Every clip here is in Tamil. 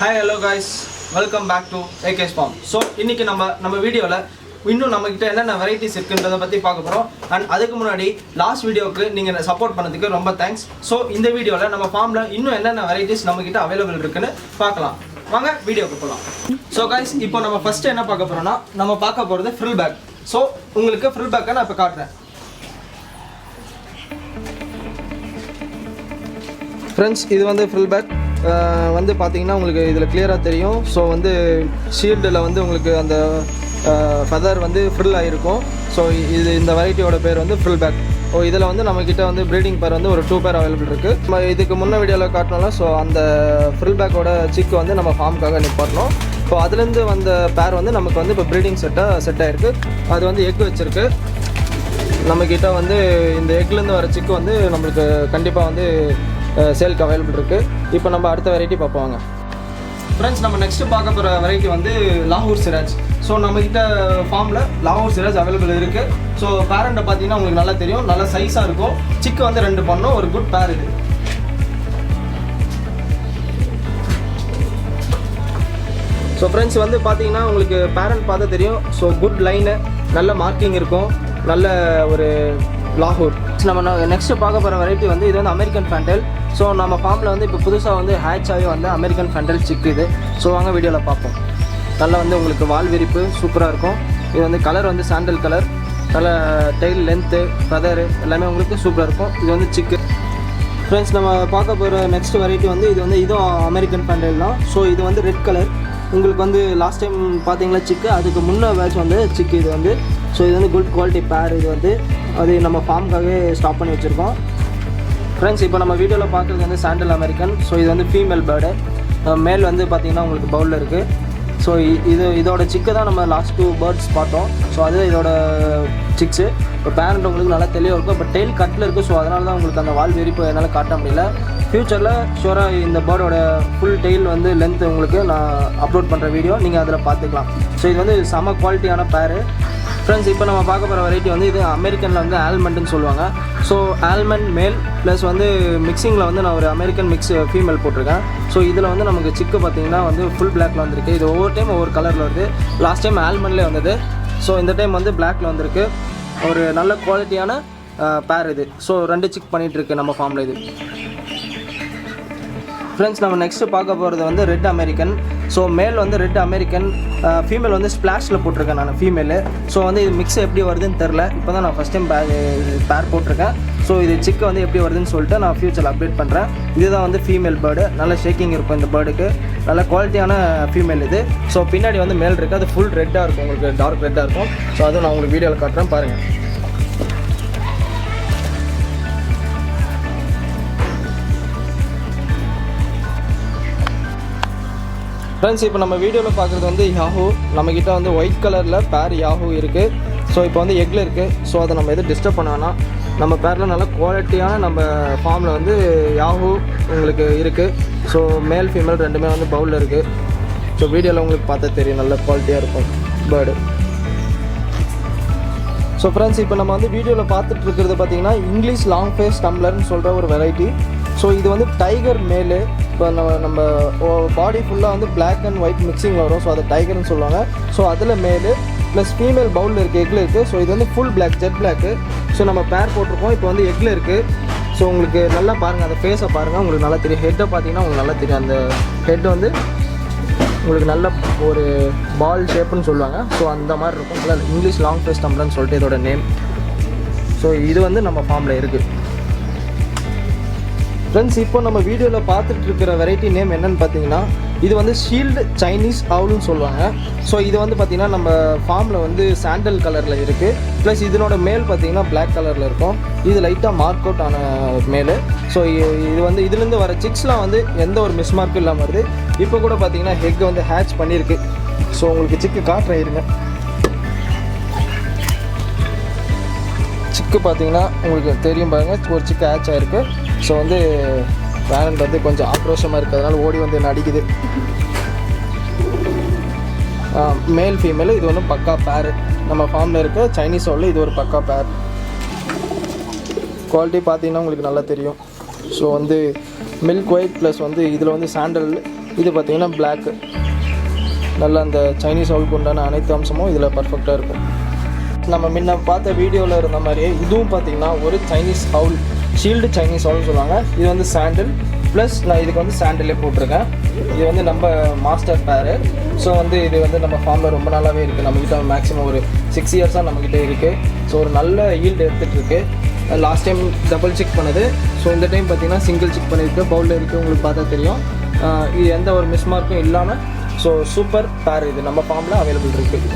Hi, hello guys. Welcome back to AK's Farm. So, இன்னைக்கு நம்ம வீடியோல இன்னும் நம்ம கிட்ட என்னென்ன வெரைட்டிஸ் இருக்குன்றத பத்தி பார்க்க போறோம். and அதுக்கு முன்னாடி லாஸ்ட் வீடியோக்கு நீங்க சப்போர்ட் பண்ணதுக்கு ரொம்ப தேங்க்ஸ். So, இந்த வீடியோல நம்ம ஃபார்ம்ல இன்னும் என்னென்ன வெரைட்டிஸ் நம்ம கிட்ட அவேலபிள் இருக்குன்னு பார்க்கலாம். வாங்க வீடியோக்கு போலாம். So guys, இப்போ நம்ம ஃபர்ஸ்ட் என்ன பார்க்க போறோம்னா நம்ம பார்க்க போறது ஃப்ரில் பேக். So, உங்களுக்கு ஃப்ரில் பேக்கை நான் இப்ப காட்டுறேன். Friends, இது வந்து ஃப்ரில் பேக் வந்து பார்த்தீங்கன்னா உங்களுக்கு இதில் கிளியராக தெரியும். ஸோ வந்து ஷீல்டில் வந்து உங்களுக்கு அந்த ஃபெதர் வந்து ஃப்ரில் ஆகிருக்கும். ஸோ இந்த வெரைட்டியோட பேர் வந்து ஃப்ரில் பேக். இதில் வந்து நம்மக்கிட்ட வந்து ப்ரீடிங் பேர் வந்து ஒரு 2 பேர் அவைலபிள் இருக்குது. நம்ம இதுக்கு முன்ன வீடியோவில் காட்டினோம்ல. ஸோ அந்த ஃப்ரில் பேக்கோட சிக்கு வந்து நம்ம ஃபார்முக்காக நிப்பாட்டணும். ஸோ அதுலேருந்து வந்த பேர் வந்து நமக்கு வந்து இப்போ ப்ரீடிங் செட் ஆகிருக்கு. அது வந்து எக் வச்சுருக்கு. நம்மக்கிட்ட வந்து இந்த எக்லேருந்து வர சிக்கு வந்து நம்மளுக்கு கண்டிப்பாக வந்து சேலுக்கு அவைலபிள் இருக்குது. இப்போ நம்ம அடுத்த வெரைட்டி பார்ப்போங்க. ஃப்ரெண்ட்ஸ், நம்ம நெக்ஸ்ட்டு பார்க்க போகிற வெரைட்டி வந்து லாகூர் சிராஜ். ஸோ நம்மக்கிட்ட ஃபார்மில் லாகூர் சிராஜ் அவைலபிள் இருக்குது. ஸோ பேரண்ட்டை பார்த்தீங்கன்னா உங்களுக்கு நல்லா தெரியும், நல்லா சைஸாக இருக்கும். சிக்கு வந்து 2 பண்ணும், ஒரு குட் பேர் இது. ஸோ ஃப்ரெண்ட்ஸ் வந்து பார்த்தீங்கன்னா உங்களுக்கு பேரண்ட் பார்த்தா தெரியும். ஸோ குட் லைனு, நல்ல மார்க்கிங் இருக்கும், நல்ல ஒரு லாகூர். நம்ம நெக்ஸ்ட்டு பார்க்க போகிற வெரைட்டி வந்து இது வந்து அமெரிக்கன் ஃபேண்டல். ஸோ நம்ம ஃபார்மில் வந்து இப்போ புதுசாக வந்து ஹேட்ச் ஆகி வந்து அமெரிக்கன் ஃபேண்டல் சிக் இது. ஸோ வாங்க வீடியோவில் பார்ப்போம். நல்லா வந்து உங்களுக்கு வால் விரிப்பு சூப்பராக இருக்கும். இது வந்து கலர் வந்து சாண்டல் கலர், நல்ல டெய்ல் லென்த்து ஃபெதரு எல்லாமே உங்களுக்கு சூப்பராக இருக்கும். இது வந்து சிக்கு. ஃப்ரெண்ட்ஸ், நம்ம பார்க்க போகிற நெக்ஸ்ட் வெரைட்டி வந்து இதுவும் அமெரிக்கன் ஃபேண்டல் தான். ஸோ இது வந்து ரெட் கலர். உங்களுக்கு வந்து லாஸ்ட் டைம் பார்த்தீங்களா சிக்கு, அதுக்கு முன்னே பேட்ச் வந்து சிக்கு இது வந்து. ஸோ இது வந்து குட் குவாலிட்டி பேர். இது வந்து அது நம்ம ஃபார்முக்காகவே ஸ்டாப் பண்ணி வச்சுருக்கோம். ஃப்ரெண்ட்ஸ், இப்போ நம்ம வீடியோவில் பார்க்குறது வந்து சாண்டல் அமெரிக்கன். ஸோ இது வந்து ஃபீமேல் பேர்டு. மேல் வந்து பார்த்திங்கன்னா உங்களுக்கு பவுலில் இருக்குது. ஸோ இதோட சிக்கு தான் நம்ம லாஸ்ட் 2 பேர்ட்ஸ் பார்த்தோம். ஸோ அது இதோட சிக்ஸு. இப்போ பேரண்ட் உங்களுக்கு நல்லா தெளிவாக இருக்கும். இப்போ டெய்ல் கட்டில் இருக்குது. ஸோ அதனால தான் உங்களுக்கு அந்த வால் விரிப்பு என்னால் காட்ட முடியல. ஃப்யூச்சரில் ஷூராக இந்த பேர்டோட ஃபுல் டெய்ல் வந்து லென்த் உங்களுக்கு நான் அப்லோட் பண்ணுற வீடியோ நீங்கள் அதில் பார்த்துக்கலாம். ஸோ இது வந்து செம குவாலிட்டியான பேரு. ஃப்ரெண்ட்ஸ், இப்போ நம்ம பார்க்க போகிற வெரைட்டி வந்து இது அமெரிக்கனில் வந்து ஆல்மண்ட்னு சொல்லுவாங்க. ஸோ ஆல்மண்ட் மேல் ப்ளஸ் வந்து மிக்சிங்கில் வந்து நான் ஒரு அமெரிக்கன் மிக்ஸ் ஃபீமேல் போட்டிருக்கேன். ஸோ இதில் வந்து நமக்கு சிக்கு பார்த்திங்கன்னா வந்து ஃபுல் பிளாக்ல வந்திருக்கு. இது ஒவ்வொரு டைம் ஒவ்வொரு கலரில் வருது. லாஸ்ட் டைம் ஆல்மண்ட்லேயே வந்தது. ஸோ இந்த டைம் வந்து பிளாக்ல வந்திருக்கு. ஒரு நல்ல குவாலிட்டியான பேர் இது. ஸோ 2 சிக் பண்ணிகிட்ருக்கு நம்ம ஃபார்மில் இது. ஃப்ரெண்ட்ஸ், நம்ம நெக்ஸ்ட்டு பார்க்க போகிறது வந்து ரெட் அமெரிக்கன். ஸோ மேல் வந்து ரெட் அமெரிக்கன், ஃபீமேல் வந்து ஸ்ப்ளாஷில் போட்டிருக்கேன் நான் ஃபீமேலு. ஸோ வந்து இது மிக்ஸ் எப்படி வருதுன்னு தெரில. இப்போ தான் நான் ஃபஸ்ட் டைம் பேர் போட்டிருக்கேன். ஸோ இது சிக்கு வந்து எப்படி வருதுன்னு சொல்லிட்டு நான் ஃப்யூச்சரில் அப்டேட் பண்ணுறேன். இதுதான் வந்து ஃபீமேல் பேர்டு. நல்ல ஷேக்கிங் இருக்கும் இந்த பேர்டுக்கு. நல்ல குவாலிட்டியான ஃபீமேல் இது. ஸோ பின்னாடி வந்து மேல் இருக்குது. அது ஃபுல் ரெட்டாக இருக்கும், உங்களுக்கு டார்க் ரெட்டாக இருக்கும். ஸோ அதுவும் நான் உங்களுக்கு வீடியோவில் காட்டுறேன் பாருங்கள். ஃப்ரெண்ட்ஸ், இப்போ நம்ம வீடியோவில் பார்க்குறது வந்து யாஹூ. நம்மக்கிட்ட வந்து ஒயிட் கலரில் பேர் யாஹூ இருக்குது. ஸோ இப்போ வந்து எக்கில் இருக்குது. ஸோ அதை நம்ம எதுவும் டிஸ்டர்ப் பண்ண வேணாம். நம்ம பேரில் நல்ல குவாலிட்டியான நம்ம ஃபார்மில் வந்து யாஹூ உங்களுக்கு இருக்குது. ஸோ மேல் ஃபீமேல் 2மே வந்து பவுலில் இருக்குது. ஸோ வீடியோவில் உங்களுக்கு பார்த்தா தெரியும், நல்ல குவாலிட்டியாக இருக்கும் பேர்டு. ஸோ ஃப்ரெண்ட்ஸ், இப்போ நம்ம வந்து வீடியோவில் பார்த்துட்டு இருக்கிறது பார்த்திங்கன்னா இங்கிலீஷ் லாங் ஃபேஸ் டம்ளர்னு சொல்கிற ஒரு வெரைட்டி. ஸோ இது வந்து டைகர் மேலு. இப்போ நம்ம பாடி ஃபுல்லாக வந்து பிளாக் அண்ட் ஒயிட் மிக்சிங்கில் வரும். ஸோ அதை டைகர்னு சொல்லுவாங்க. ஸோ அதில் மேலு ப்ளஸ் ஃபீமேல் பவுலில் இருக்குது, எக்கில் இருக்குது. ஸோ இது வந்து full black, jet black. So நம்ம பேர் போட்டிருக்கோம். இப்போ வந்து எக்கில் இருக்குது. ஸோ உங்களுக்கு நல்லா பாருங்கள், அந்த ஃபேஸை பாருங்கள், உங்களுக்கு நல்லா தெரியும். ஹெட்டை பார்த்தீங்கன்னா உங்களுக்கு நல்லா தெரியும். அந்த ஹெட் வந்து உங்களுக்கு நல்ல ஒரு பால் ஷேப்புன்னு சொல்லுவாங்க. ஸோ அந்த மாதிரி இருக்கும். நல்லா இங்கிலீஷ் லாங் ஃபேஸ் டம்ளர்னு சொல்லிட்டு இதோட நேம். ஸோ இது வந்து நம்ம ஃபார்மில் இருக்குது. ஃப்ரெண்ட்ஸ், இப்போ நம்ம வீடியோவில் பார்த்துட்டு இருக்கிற வெரைட்டி நேம் என்னென்னு பார்த்தீங்கன்னா இது வந்து ஷீல்டு சைனீஸ் அவுல்னு சொல்லுவாங்க. ஸோ இது வந்து பார்த்திங்கன்னா நம்ம ஃபார்மில் வந்து சாண்டல் கலரில் இருக்குது. ப்ளஸ் இதனோட மேல் பார்த்திங்கன்னா பிளாக் கலரில் இருக்கும். இது லைட்டாக மார்க் அவுட் ஆன மேலு. ஸோ இது வந்து இதுலேருந்து வர சிக்ஸ்லாம் வந்து எந்த ஒரு மிஸ் மார்க்கும் இல்லாமல் வருது. இப்போ கூட பார்த்திங்கன்னா ஹெக் வந்து ஹேட்ச் பண்ணியிருக்கு. ஸோ உங்களுக்கு சிக்கு காட்டுறேன் இருங்க. சிக்கு பார்த்திங்கன்னா உங்களுக்கு தெரியும் பாருங்கள், ஒரு சிக்கு ஹேட்ச் ஆகிருக்கு. ஸோ வந்து பேரண்ட் வந்து கொஞ்சம் ஆக்ரோஷமாக இருக்கிறதுனால ஓடி வந்து என்ன அடிக்குது. மேல் ஃபீமேலு இது ஒன்று பக்கா பேர். நம்ம ஃபார்மில் இருக்க சைனீஸ் அவுலில் இது ஒரு பக்கா பேர். குவாலிட்டி பார்த்தீங்கன்னா உங்களுக்கு நல்லா தெரியும். ஸோ வந்து மில்க் ஒயிட் ப்ளஸ் வந்து இதில் வந்து சாண்டல் இது பார்த்தீங்கன்னா பிளாக்கு. நல்லா அந்த சைனீஸ் ஹவுலுக்கு உண்டான அனைத்து அம்சமும் இதில் பர்ஃபெக்டாக இருக்கும். நம்ம முன்ன பார்த்த வீடியோவில் இருந்த மாதிரியே இதுவும் பார்த்திங்கன்னா ஒரு சைனீஸ் ஹவுல், ஷீல்டு சைனீஸ் ஹவுல்னு சொல்லுவாங்க. இது வந்து சாண்டில் ப்ளஸ் நான் இதுக்கு வந்து சாண்டிலே போட்டிருக்கேன். இது வந்து நம்ம மாஸ்டர் பேரு. ஸோ வந்து இது வந்து நம்ம ஃபார்மில் ரொம்ப நாளாகவே இருக்குது. நம்மக்கிட்ட மேக்ஸிமம் ஒரு 6 இயர்ஸாக நம்மக்கிட்ட இருக்குது. ஸோ ஒரு நல்ல ஈல்டு எடுத்துகிட்ருக்கு. லாஸ்ட் டைம் டபுள் செக் பண்ணுது. ஸோ இந்த டைம் பார்த்திங்கன்னா சிங்கிள் செக் பண்ணியிருக்கு. பவுலில் இருக்குது, உங்களுக்கு பார்த்தா தெரியும். இது எந்த ஒரு மிஸ்மார்க்கும் இல்லாமல் ஸோ சூப்பர் பேர் இது நம்ம ஃபார்மில் அவைலபிள் இருக்குது.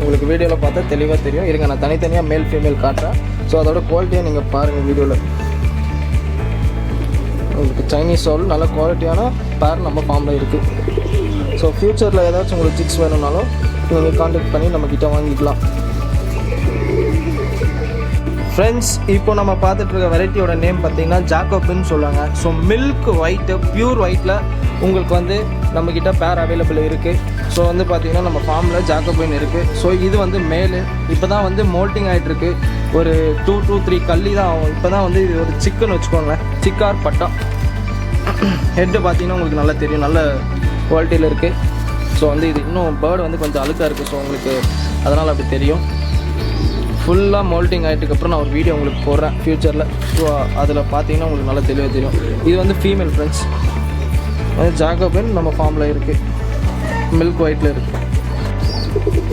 உங்களுக்கு வீடியோவில் பார்த்தா தெளிவாக தெரியும். இருங்க நான் தனித்தனியாக மேல் ஃபீமேல் காட்டுறேன். ஸோ அதோட குவாலிட்டியை நீங்கள் பாருங்கள் வீடியோவில். உங்களுக்கு சைனீஸ் ஹவுல் நல்ல குவாலிட்டியான பேர் நம்ம ஃபார்மில் இருக்குது. ஸோ ஃப்யூச்சரில் ஏதாச்சும் உங்களுக்கு சிக்ஸ் வேணும்னாலும் நீங்கள் கான்டாக்ட் பண்ணி நம்மக்கிட்ட வாங்கிக்கலாம். ஃப்ரெண்ட்ஸ், இப்போ நம்ம பார்த்துட்ருக்க வெரைட்டியோட நேம் பார்த்தீங்கன்னா ஜாக்கோபின்னு சொல்லுவாங்க. ஸோ மில்க் ஒயிட்டு, பியூர் ஒயிட்டில் உங்களுக்கு வந்து நம்மக்கிட்ட பேர் அவைலபிள் இருக்குது. ஸோ வந்து பார்த்திங்கன்னா நம்ம ஃபார்மில் ஜாக்கோபின் இருக்குது. ஸோ இது வந்து மேலு இப்போ தான் வந்து மோல்ட்டிங் ஆகிட்டுருக்கு. ஒரு 2 to 3 கல்லி தான் ஆகும். இப்போ தான் வந்து இது ஒரு சிக்கன் வச்சுக்கோங்களேன், சிக்கார் பட்டா. ஹெட்டு பார்த்தீங்கன்னா உங்களுக்கு நல்லா தெரியும், நல்ல குவாலிட்டியில் இருக்குது. ஸோ வந்து இது இன்னும் பேர்டு வந்து கொஞ்சம் அழுக்காக இருக்குது. ஸோ உங்களுக்கு அதனால் அப்படி தெரியும். ஃபுல்லாக மோல்ட்டிங் ஆகிட்டுக்கப்புறம் நான் ஒரு வீடியோ உங்களுக்கு போடுறேன் ஃப்யூச்சரில். ஸோ அதில் பார்த்தீங்கன்னா உங்களுக்கு நல்லா தெளிவாக தெரியும். இது வந்து ஃபீமேல் ஃப்ரெண்ட்ஸ், அது ஜாக்கோபின் நம்ம ஃபார்மில் இருக்குது, மில்க் ஒயிட்டில் இருக்குது.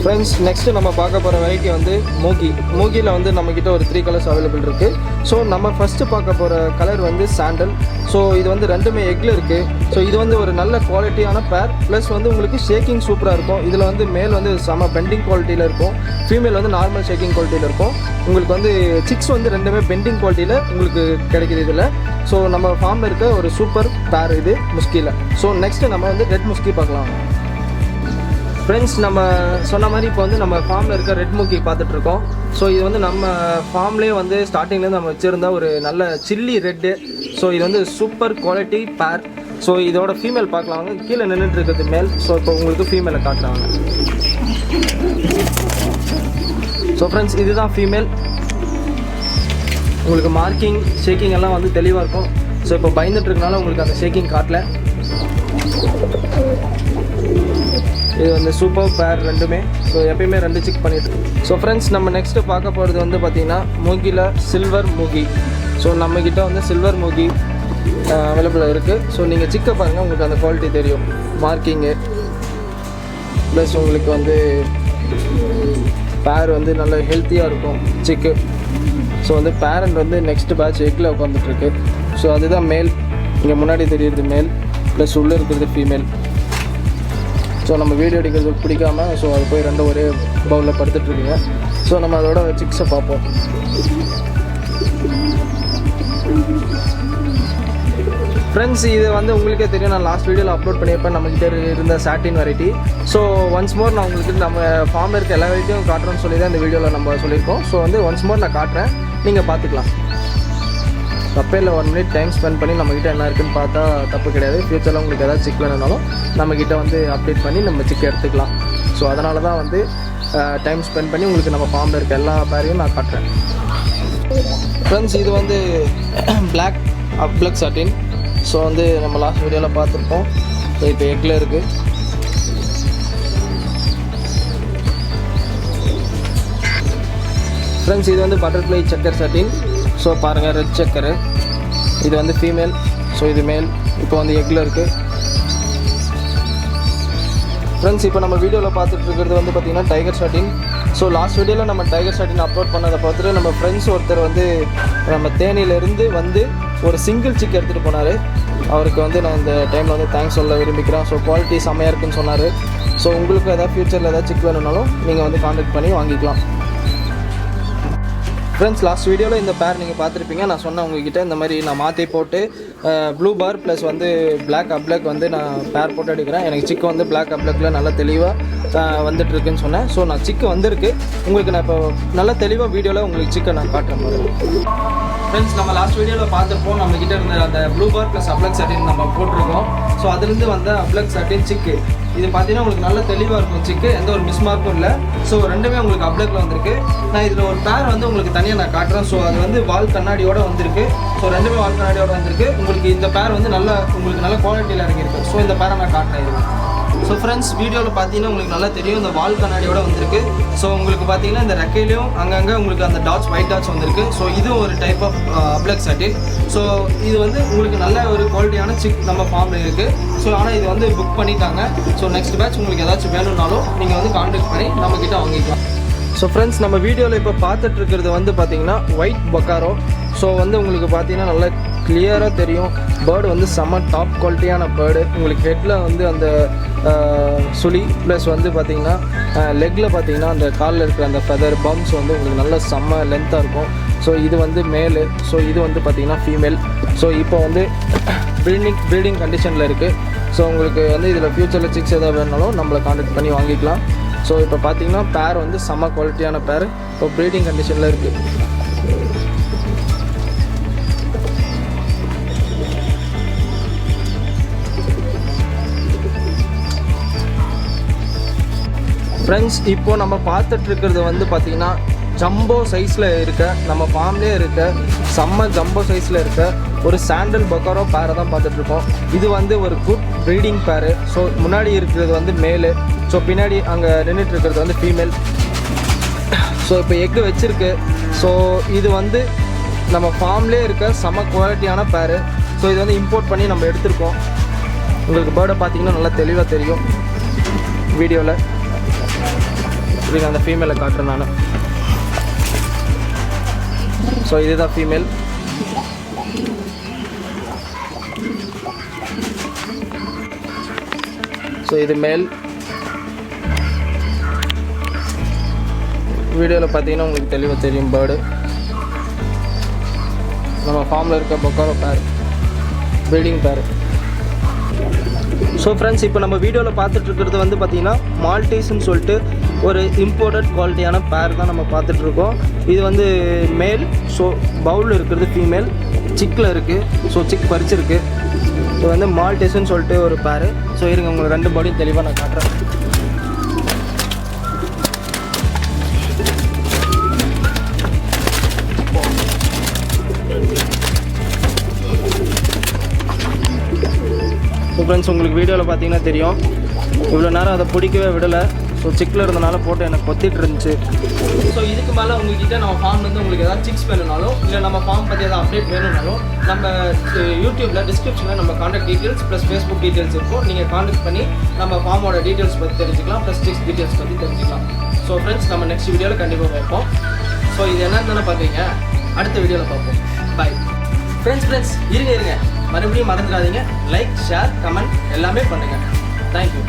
ஃப்ரெண்ட்ஸ், நெக்ஸ்ட்டு நம்ம பார்க்க போகிற வெரைட்டி வந்து மூகி. மூகியில் வந்து நம்மக்கிட்ட ஒரு 3 கலர்ஸ் அவைலபிள் இருக்குது. ஸோ நம்ம ஃபஸ்ட்டு பார்க்க போகிற கலர் வந்து சாண்டல். ஸோ இது வந்து ரெண்டுமே எக்கில் இருக்குது. ஸோ இது வந்து ஒரு நல்ல குவாலிட்டியான பேர். ப்ளஸ் வந்து உங்களுக்கு ஷேக்கிங் சூப்பராக இருக்கும். இதில் வந்து மேல் வந்து செம பெண்டிங் குவாலிட்டியில் இருக்கும், ஃபீமேல் வந்து நார்மல் ஷேக்கிங் குவாலிட்டியில் இருக்கும். உங்களுக்கு வந்து சிக்ஸ் வந்து ரெண்டுமே பெண்டிங் குவாலிட்டியில் உங்களுக்கு கிடைக்கிது இதில். ஸோ நம்ம ஃபார்மில் இருக்க ஒரு சூப்பர் பேர் இது முஸ்கியில். ஸோ நெக்ஸ்ட்டு நம்ம வந்து ரெட் முஸ்கி பார்க்கலாம். ஃப்ரெண்ட்ஸ், நம்ம சொன்ன மாதிரி இப்போ வந்து நம்ம ஃபார்மில் இருக்க ரெட் முக்கி பார்த்துட்ருக்கோம். ஸோ இது வந்து நம்ம ஃபார்ம்லேயே வந்து ஸ்டார்டிங்லேருந்து நம்ம வச்சுருந்தா ஒரு நல்ல சில்லி ரெட்டு. ஸோ இது வந்து சூப்பர் குவாலிட்டி பேர். ஸோ இதோட ஃபீமேல் பார்க்கலாம், வாங்க. கீழே நின்றுட்டு இருக்கிறது மேல். ஸோ இப்போ உங்களுக்கு ஃபீமேலை காட்டுறாங்க. ஸோ ஃப்ரெண்ட்ஸ், இதுதான் ஃபீமேல். உங்களுக்கு மார்க்கிங் ஷேக்கிங் எல்லாம் வந்து தெளிவாக இருக்கும். ஸோ இப்போ பயந்துட்டுருக்கனால உங்களுக்கு அந்த ஷேக்கிங் காட்டல. இது வந்து சூப்பர் பேர் ரெண்டுமே. ஸோ எப்பயுமே 2 செக் பண்ணிட்டு. ஸோ ஃப்ரெண்ட்ஸ், நம்ம நெக்ஸ்ட்டு பார்க்க போகிறது வந்து பார்த்திங்கன்னா மூகியில் சில்வர் மூகி. ஸோ நம்மக்கிட்ட வந்து சில்வர் மூகி அவைலபிளாக இருக்குது. ஸோ நீங்கள் சிக்கை பாருங்கள், உங்களுக்கு அந்த குவாலிட்டி தெரியும், மார்க்கிங்கு ப்ளஸ் உங்களுக்கு வந்து பேர் வந்து நல்ல ஹெல்த்தியாக இருக்கும் சிக்கு. ஸோ வந்து பேரண்ட் வந்து நெக்ஸ்ட் பேட்ச் எக்கில் உட்காந்துட்ருக்கு. ஸோ அதுதான் மேல். இங்கே முன்னாடி தெரியுறது மேல், ப்ளஸ் உள்ளே இருக்கிறது ஃபீமேல். ஸோ நம்ம வீடியோ எடுக்கிறது பிடிக்காமல் ஸோ அது போய் 2 ஒரே பவுலில் படுத்துட்ருக்குங்க. ஸோ நம்ம அதோட சிக்ஸை பார்ப்போம். ஃப்ரெண்ட்ஸ், இது வந்து உங்களுக்கே தெரியும், நான் லாஸ்ட் வீடியோவில் அப்லோட் பண்ணியிருப்பேன் நம்மக்கிட்ட இருந்த சாட்டின் வெரைட்டி. ஸோ ஒன்ஸ் மோர் நான் உங்களுக்கு நம்ம ஃபார்மில் இருக்க எல்லா வெரைட்டியும் காட்டுறோன்னு சொல்லி தான் இந்த வீடியோவில் நம்ம சொல்லியிருக்கோம். ஸோ வந்து ஒன்ஸ் மோர் நான் காட்டுறேன், நீங்கள் பார்த்துக்கலாம். தப்பே இல்லை, 1 மினிட் டைம் ஸ்பெண்ட் பண்ணி நம்மக்கிட்ட என்ன இருக்குன்னு பார்த்தா தப்பு கிடையாது. ஃப்யூச்சரில் உங்களுக்கு ஏதாவது சிக் வேணுனாலும் நம்மக்கிட்ட வந்து அப்டேட் பண்ணி நம்ம சிக் எடுத்துக்கலாம். ஸோ அதனால தான் வந்து டைம் ஸ்பெண்ட் பண்ணி உங்களுக்கு நம்ம ஃபார்மில் இருக்க எல்லா பேரையும் நான் காட்டுறேன். ஃப்ரெண்ட்ஸ், இது வந்து பிளாக் அப்ளக் சாட்டின். ஸோ வந்து நம்ம லாஸ்ட் வீடியோவில் பார்த்துருப்போம். ஸோ இப்போ எக்கில் இருக்குது. ஃப்ரெண்ட்ஸ், இது வந்து பட்டர்ஃப்ளை செக்கர் சாட்டின். ஸோ பாருங்கள், ரெட் செக்கரு. இது வந்து ஃபீமேல். ஸோ இது மேல். இப்போ வந்து எக்கில் இருக்குது. ஃப்ரெண்ட்ஸ், இப்போ நம்ம வீடியோவில் பார்த்துட்டு இருக்கிறது வந்து பார்த்திங்கன்னா டைகர் சாட்டின். ஸோ லாஸ்ட் வீடியோவில் நம்ம டைகர் சாட்டின் அப்லோட் பண்ணதை பார்த்துட்டு நம்ம ஃப்ரெண்ட்ஸ் ஒருத்தர் வந்து நம்ம தேனியிலேருந்து வந்து ஒரு சிங்கிள் சிக் எடுத்துகிட்டு போனார். அவருக்கு வந்து நான் இந்த டைமில் வந்து தேங்க்ஸ் சொல்ல விரும்பிக்கிறேன். ஸோ குவாலிட்டி செம்மையாக இருக்குன்னு சொன்னார். ஸோ உங்களுக்கு எதாவது ஃப்யூச்சரில் ஏதாவது சிக் வேணும்னாலும் நீங்கள் வந்து கான்டாக்ட் பண்ணி வாங்கிக்கலாம். ஃப்ரெண்ட்ஸ், லாஸ்ட் வீடியோவில் இந்த பேர் நீங்கள் பார்த்துருப்பீங்க. நான் சொன்னேன் உங்ககிட்ட இந்த மாதிரி நான் மாற்றி போட்டு ப்ளூ பார் ப்ளஸ் வந்து பிளாக் அப்ளக் வந்து நான் பேர் போட்டு எடுக்கிறேன். எனக்கு சிக்கு வந்து பிளாக் அப்ளக்கில் நல்லா தெளிவாக வந்துட்டுருக்குன்னு சொன்னேன். ஸோ நான் சிக்கு வந்திருக்கு. உங்களுக்கு நான் இப்போ நல்லா தெளிவாக வீடியோவில் உங்களுக்கு சிக்கை நான் காட்டுற மாதிரி. ஃப்ரெண்ட்ஸ், நம்ம லாஸ்ட் வீடியோவில் பார்த்துருப்போம், நம்மக்கிட்ட இருந்த அந்த ப்ளூ பார் ப்ளஸ் அப்ளக் சட்டின் நம்ம போட்டிருக்கோம். ஸோ அதுலேருந்து வந்த அப்ளக் சட்டின் சிக்கு இது பார்த்தீங்கன்னா உங்களுக்கு நல்ல தெளிவாக இருக்கும் சிக்கு, எந்த ஒரு மிஸ்மார்க்கும் இல்லை. ஸோ ரெண்டுமே உங்களுக்கு அப்ளக்கில் வந்திருக்கு. நான் இதில் ஒரு பேர் வந்து உங்களுக்கு தனியாக நான் காட்டுறேன். ஸோ அது வந்து வால் கண்ணாடியோட வந்திருக்கு. ஸோ ரெண்டுமே வால் கண்ணாடியோட வந்திருக்கு. உங்களுக்கு இந்த பேர் வந்து உங்களுக்கு நல்ல குவாலிட்டியில் இறங்கியிருக்கு. ஸோ இந்த பேரை நான் காட்டுறேன். ஸோ ஃப்ரெண்ட்ஸ், வீடியோவில் பார்த்தீங்கன்னா உங்களுக்கு நல்லா தெரியும், இந்த வால் கண்ணாடியோட வந்திருக்கு. ஸோ உங்களுக்கு பார்த்தீங்கன்னா இந்த ரெக்கையிலையும் அங்கங்கே உங்களுக்கு அந்த டாட்ஸ், ஒயிட் டாட்ஸ் வந்திருக்கு. ஸோ இது ஒரு டைப் ஆஃப் அப்ளக் சாட்டில். ஸோ இது வந்து உங்களுக்கு நல்ல ஒரு குவாலிட்டியான சிக் நம்ம ஃபார்மில் இருக்குது. ஸோ ஆனால் இது வந்து புக் பண்ணிட்டாங்க. ஸோ நெக்ஸ்ட் பேட்ச் உங்களுக்கு ஏதாச்சும் வேணும்னாலும் நீங்கள் வந்து கான்டாக்ட் பண்ணி நம்மக்கிட்ட வாங்கிக்கலாம். ஸோ ஃப்ரெண்ட்ஸ், நம்ம வீடியோவில் இப்போ பார்த்துட்ருக்கிறது வந்து பார்த்தீங்கன்னா ஒயிட் பக்காரோ. ஸோ வந்து உங்களுக்கு பார்த்தீங்கன்னா நல்லா கிளியராக தெரியும். பேர்டு வந்து செம்ம டாப் குவாலிட்டியான பேர்டு. உங்களுக்கு ஹெட்டில் வந்து அந்த சுழி ப்ளஸ் வந்து பார்த்திங்கன்னா லெக்கில் பார்த்தீங்கன்னா அந்த காலில் இருக்கிற அந்த ஃபெதர் பம்ப்ஸ் வந்து உங்களுக்கு நல்ல செம்ம லென்த்தாக இருக்கும். ஸோ இது வந்து மேலு. ஸோ இது வந்து பார்த்திங்கன்னா ஃபீமேல். ஸோ இப்போ வந்து ப்ரீடிங் கண்டிஷனில் இருக்குது. ஸோ உங்களுக்கு வந்து இதில் ஃப்யூச்சரில் சிக்ஸ் எதாவது வேணுனாலும் நம்மளை கான்டாக்ட் பண்ணி வாங்கிக்கலாம். ஸோ இப்போ பார்த்தீங்கன்னா பேர் வந்து செம்ம குவாலிட்டியான பேர். இப்போ ப்ரீடிங் கண்டிஷனில் இருக்குது. ஃப்ரெண்ட்ஸ், இப்போது நம்ம பார்த்துட்ருக்கிறது வந்து பார்த்திங்கன்னா ஜம்போ சைஸில் இருக்க, நம்ம ஃபார்ம்லேயே இருக்க செம்ம ஜம்போ சைஸில் இருக்க ஒரு சாண்டல் பக்காரோ பேரை தான் பார்த்துட்ருக்கோம். இது வந்து ஒரு குட் ப்ரீடிங் பேரு. ஸோ முன்னாடி இருக்கிறது வந்து மேலு. ஸோ பின்னாடி அங்கே நின்றுட்டுருக்கிறது வந்து ஃபீமேல். ஸோ இப்போ எக்கு வச்சுருக்கு. ஸோ இது வந்து நம்ம ஃபார்ம்லேயே இருக்க செம்ம குவாலிட்டியான பேரு. ஸோ இது வந்து இம்போர்ட் பண்ணி நம்ம எடுத்திருக்கோம். உங்களுக்கு பேர்டை பார்த்தீங்கன்னா நல்லா தெளிவாக தெரியும் வீடியோவில். இதுக்கு அந்த ஃபீமேலை காட்டுறேன் நான். ஸோ இதுதான் ஃபீமேல். ஸோ இது மேல். வீடியோவில் பார்த்தீங்கன்னா உங்களுக்கு தெளிவாக தெரியும் பேர்டு. நம்ம ஃபார்மில் இருக்க பக்காரோ பேர், ப்ரீடிங் பேர். ஸோ ஃப்ரெண்ட்ஸ், இப்போ நம்ம வீடியோவில் பார்த்துட்ருக்கிறது வந்து பார்த்திங்கன்னா மால்டீஸ்ன்னு சொல்லிட்டு ஒரு இம்போர்ட்டட் குவாலிட்டியான பேர் தான் நம்ம பார்த்துட்ருக்கோம். இது வந்து மேல். ஸோ பவுலில் இருக்கிறது ஃபீமேல். சிக்கில் இருக்குது. ஸோ சிக் பறிச்சிருக்கு. ஸோ வந்து மால்டீஸ்ன்னு சொல்லிட்டு ஒரு பேர். ஸோ இருங்க, உங்களுக்கு ரெண்டு பாடியும் தெளிவாக நான் காட்டுறேன். ஸோ ஃப்ரெண்ட்ஸ், உங்களுக்கு வீடியோவில் பார்த்தீங்கன்னா தெரியும், இவ்வளோ நேரம் அதை பிடிக்கவே விடலை. ஸோ சிக்கில் இருந்தனால போட்டு எனக்கு கொத்திட்டு இருந்துச்சு. ஸோ இதுக்கு மேலே உங்கள்கிட்ட நம்ம ஃபார்ம்லேருந்து உங்களுக்கு எதாவது சிக்ஸ் வேணும்னாலும் இல்லை நம்ம ஃபார்ம் பற்றி எதாவது அப்டேட் வேணும்னாலும் நம்ம யூடியூப்பில் டிஸ்கிரிப்ஷனில் நம்ம contact details plus Facebook details இருக்கும். நீங்கள் கான்டாக்ட் பண்ணி நம்ம ஃபார்மோட டீட்டெயில்ஸ் பற்றி தெரிஞ்சுக்கலாம், ப்ளஸ் சிக்ஸ் டீட்டெயில்ஸ் பற்றி தெரிஞ்சுக்கலாம். ஸோ ஃப்ரெண்ட்ஸ், நம்ம நெக்ஸ்ட் வீடியோவில் கண்டிப்பாக வைப்போம். ஸோ இது என்னன்னு தானே பார்க்குறீங்க, அடுத்த வீடியோவில் பார்ப்போம். Bye friends. இருங்க மறுபடியும் மறந்துடாதீங்க, லைக், ஷேர், கமெண்ட் எல்லாமே பண்ணுங்கள். தேங்க்யூ.